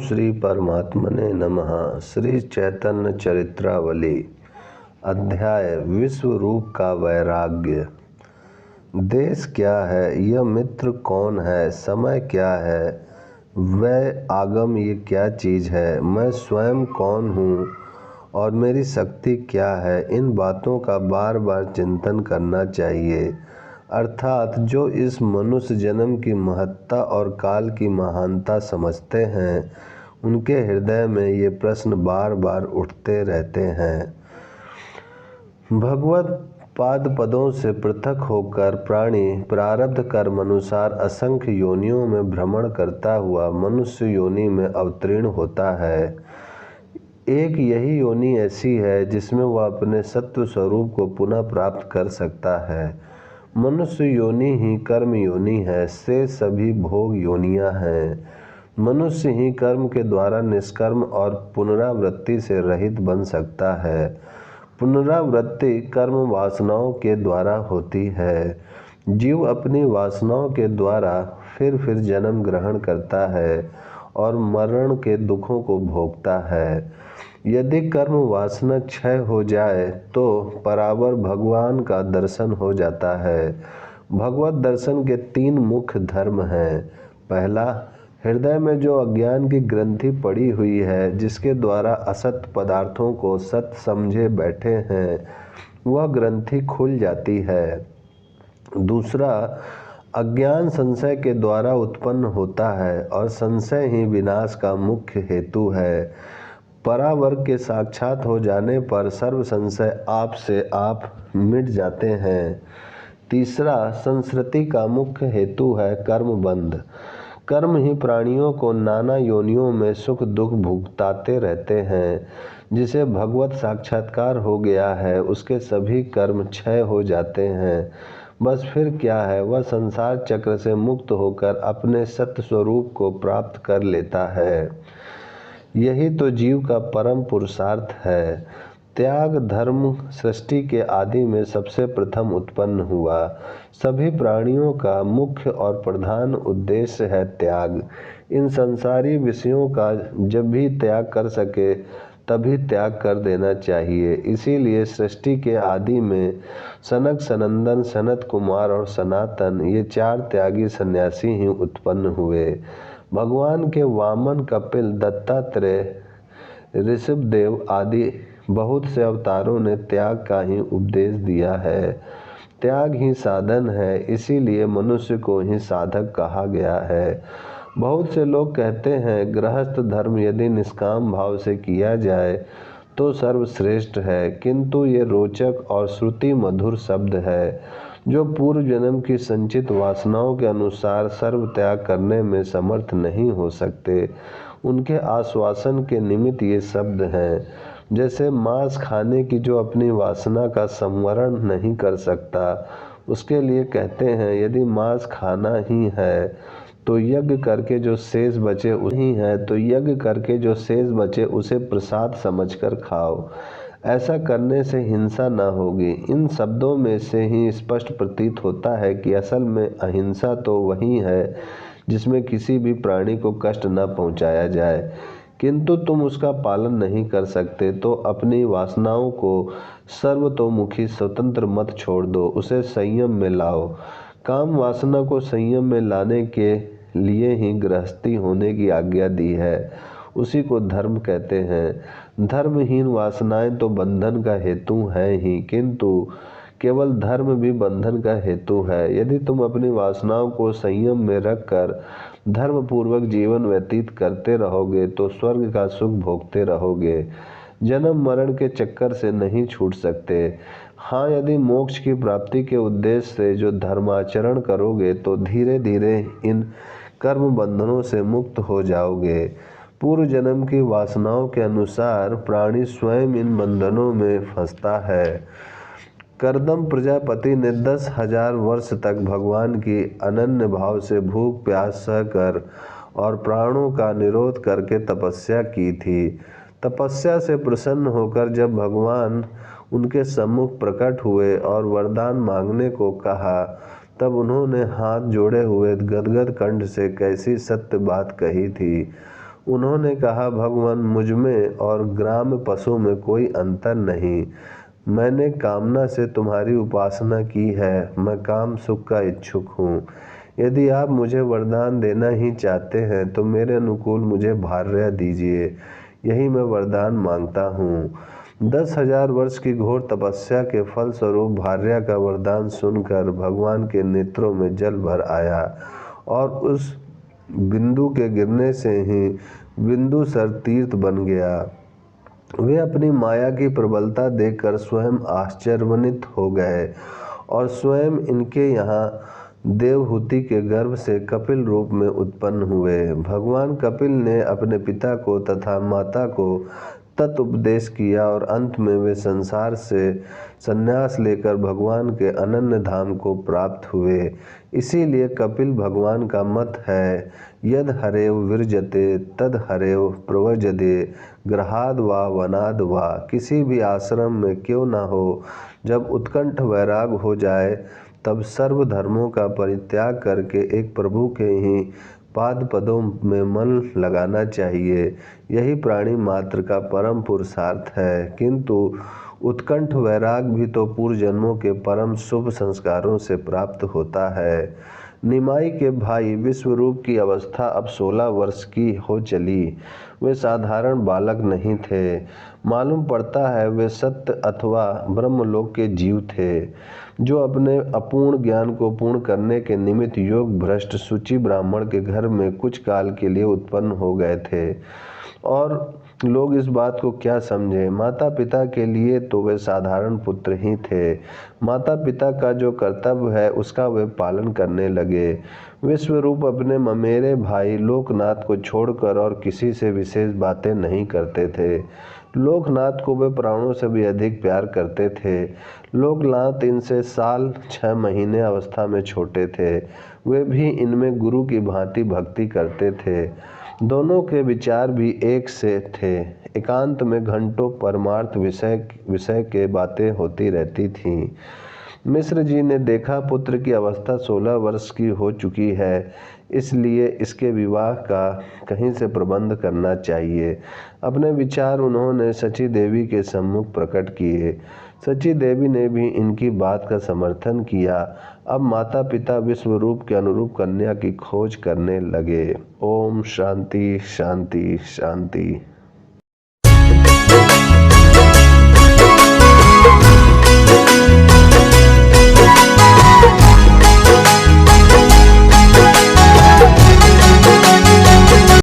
श्री परमात्मने नमः। श्री चैतन्य चरित्रावली। अध्याय विश्व रूप का वैराग्य। देश क्या है, यह मित्र कौन है, समय क्या है, वह आगम ये क्या चीज़ है, मैं स्वयं कौन हूँ और मेरी शक्ति क्या है, इन बातों का बार बार चिंतन करना चाहिए। अर्थात जो इस मनुष्य जन्म की महत्ता और काल की महानता समझते हैं, उनके हृदय में ये प्रश्न बार बार उठते रहते हैं। भगवत पाद पदों से पृथक होकर प्राणी प्रारब्ध कर्म अनुसार असंख्य योनियों में भ्रमण करता हुआ मनुष्य योनि में अवतीर्ण होता है। एक यही योनि ऐसी है जिसमें वह अपने सत्व स्वरूप को पुनः प्राप्त कर सकता है। मनुष्य योनि ही कर्म योनि है, से सभी भोग योनियां हैं। मनुष्य ही कर्म के द्वारा निष्कर्म और पुनरावृत्ति से रहित बन सकता है। पुनरावृत्ति कर्म वासनाओं के द्वारा होती है। जीव अपनी वासनाओं के द्वारा फिर जन्म ग्रहण करता है और मरण के दुखों को भोगता है। यदि कर्म वासना क्षय हो जाए तो परावर भगवान का दर्शन हो जाता है। भगवत दर्शन के 3 मुख्य धर्म हैं। पहला, हृदय में जो अज्ञान की ग्रंथि पड़ी हुई है, जिसके द्वारा असत पदार्थों को सत समझे बैठे हैं, वह ग्रंथि खुल जाती है। दूसरा, अज्ञान संशय के द्वारा उत्पन्न होता है और संशय ही विनाश का मुख्य हेतु है। परावर्ग के साक्षात हो जाने पर सर्व संशय आप से आप मिट जाते हैं। तीसरा, संस्कृति का मुख्य हेतु है कर्म बंध। कर्म ही प्राणियों को नाना योनियों में सुख दुख भुगताते रहते हैं। जिसे भगवत साक्षात्कार हो गया है, उसके सभी कर्म क्षय हो जाते हैं। बस फिर क्या है, वह संसार चक्र से मुक्त होकर अपने सत्य स्वरूप को प्राप्त कर लेता है। यही तो जीव का परम पुरुषार्थ है। त्याग धर्म सृष्टि के आदि में सबसे प्रथम उत्पन्न हुआ। सभी प्राणियों का मुख्य और प्रधान उद्देश्य है त्याग। इन संसारी विषयों का जब भी त्याग कर सके तभी त्याग कर देना चाहिए। इसीलिए सृष्टि के आदि में सनक सनंदन सनत कुमार और सनातन ये 4 त्यागी सन्यासी ही उत्पन्न हुए। भगवान के वामन, कपिल, दत्तात्रेय, ऋषभदेव आदि बहुत से अवतारों ने त्याग का ही उपदेश दिया है। त्याग ही साधन है, इसीलिए मनुष्य को ही साधक कहा गया है। बहुत से लोग कहते हैं गृहस्थ धर्म यदि निष्काम भाव से किया जाए तो सर्वश्रेष्ठ है, किंतु ये रोचक और श्रुति मधुर शब्द है। जो पूर्व जन्म की संचित वासनाओं के अनुसार सर्व त्याग करने में समर्थ नहीं हो सकते, उनके आश्वासन के निमित्त ये शब्द हैं। जैसे मांस खाने की जो अपनी वासना का संवरण नहीं कर सकता, उसके लिए कहते हैं यदि मांस खाना ही है तो यज्ञ करके जो शेष बचे उसे प्रसाद समझकर खाओ। ऐसा करने से हिंसा न होगी। इन शब्दों में से ही स्पष्ट प्रतीत होता है कि असल में अहिंसा तो वही है जिसमें किसी भी प्राणी को कष्ट न पहुंचाया जाए, किंतु तुम उसका पालन नहीं कर सकते तो अपनी वासनाओं को सर्वतोमुखी स्वतंत्र मत छोड़ दो, उसे संयम में लाओ। काम वासना को संयम में लाने के लिए ही गृहस्थी होने की आज्ञा दी है। उसी को धर्म कहते हैं। धर्महीन वासनाएं तो बंधन का हेतु हैं ही, किंतु केवल धर्म भी बंधन का हेतु है। यदि तुम अपनी वासनाओं को संयम में रखकर धर्म पूर्वक जीवन व्यतीत करते रहोगे तो स्वर्ग का सुख भोगते रहोगे। जन्म मरण के चक्कर से नहीं छूट सकते। हाँ, यदि मोक्ष की प्राप्ति के उद्देश्य से जो धर्माचरण करोगे तो धीरे धीरे इन कर्म बंधनों से मुक्त हो जाओगे। पूर्व जन्म की वासनाओं के अनुसार प्राणी स्वयं इन बंधनों में फंसता है। करदम प्रजापति ने 10,000 वर्ष तक भगवान की अनन्य भाव से भूख प्यास सहकर और प्राणों का निरोध करके तपस्या की थी। तपस्या से प्रसन्न होकर जब भगवान उनके सम्मुख प्रकट हुए और वरदान मांगने को कहा, तब उन्होंने हाथ जोड़े हुए गदगद कंठ से कैसी सत्य बात कही थी। उन्होंने कहा, भगवान, मुझमें और ग्राम पशु में कोई अंतर नहीं। मैंने कामना से तुम्हारी उपासना की है। मैं काम सुख का इच्छुक हूँ। यदि आप मुझे वरदान देना ही चाहते हैं तो मेरे अनुकूल मुझे भार्या दीजिए। यही मैं वरदान मांगता हूँ। 10,000 वर्ष की घोर तपस्या के फल स्वरूप भार्या का वरदान सुनकर भगवान के नेत्रों में जल भर आया और उस बिंदु के गिरने से ही बिंदुसर तीर्थ बन गया। वे अपनी माया की प्रबलता देखकर स्वयं आश्चर्यान्वित हो गए और स्वयं इनके यहाँ देवहूति के गर्भ से कपिल रूप में उत्पन्न हुए। भगवान कपिल ने अपने पिता को तथा माता को तत्उपदेश किया और अंत में वे संसार से संन्यास लेकर भगवान के अनन्य धाम को प्राप्त हुए। इसीलिए कपिल भगवान का मत है, यद हरेव विरजते तद हरेव प्रव्रजते गृहाद वा वनाद वा। किसी भी आश्रम में क्यों न हो, जब उत्कंठ वैराग हो जाए तब सर्व धर्मों का परित्याग करके एक प्रभु के ही पाद पदों में मन लगाना चाहिए। यही प्राणी मात्र का परम पुरुषार्थ है। किंतु उत्कंठ वैराग भी तो पूर्व जन्मों के परम शुभ संस्कारों से प्राप्त होता है। निमाई के भाई विश्वरूप की अवस्था अब 16 वर्ष की हो चली। वे साधारण बालक नहीं थे। मालूम पड़ता है वे सत्य अथवा ब्रह्मलोक के जीव थे, जो अपने अपूर्ण ज्ञान को पूर्ण करने के निमित्त योग भ्रष्ट सूची ब्राह्मण के घर में कुछ काल के लिए उत्पन्न हो गए थे। और लोग इस बात को क्या समझे, माता पिता के लिए तो वे साधारण पुत्र ही थे। माता पिता का जो कर्तव्य है उसका वे पालन करने लगे। विश्वरूप अपने ममेरे भाई लोकनाथ को छोड़कर और किसी से विशेष बातें नहीं करते थे। लोकनाथ को वे प्राणों से भी अधिक प्यार करते थे। लोकनाथ इनसे साल 6 महीने अवस्था में छोटे थे। वे भी इनमें गुरु की भांति भक्ति करते थे। दोनों के विचार भी एक से थे। एकांत में घंटों परमार्थ विषय के बातें होती रहती थीं। मिश्र जी ने देखा पुत्र की अवस्था 16 वर्ष की हो चुकी है, इसलिए इसके विवाह का कहीं से प्रबंध करना चाहिए। अपने विचार उन्होंने सची देवी के सम्मुख प्रकट किए। सची देवी ने भी इनकी बात का समर्थन किया। अब माता पिता विश्वरूप के अनुरूप कन्या की खोज करने लगे। ओम शांति शांति शांति।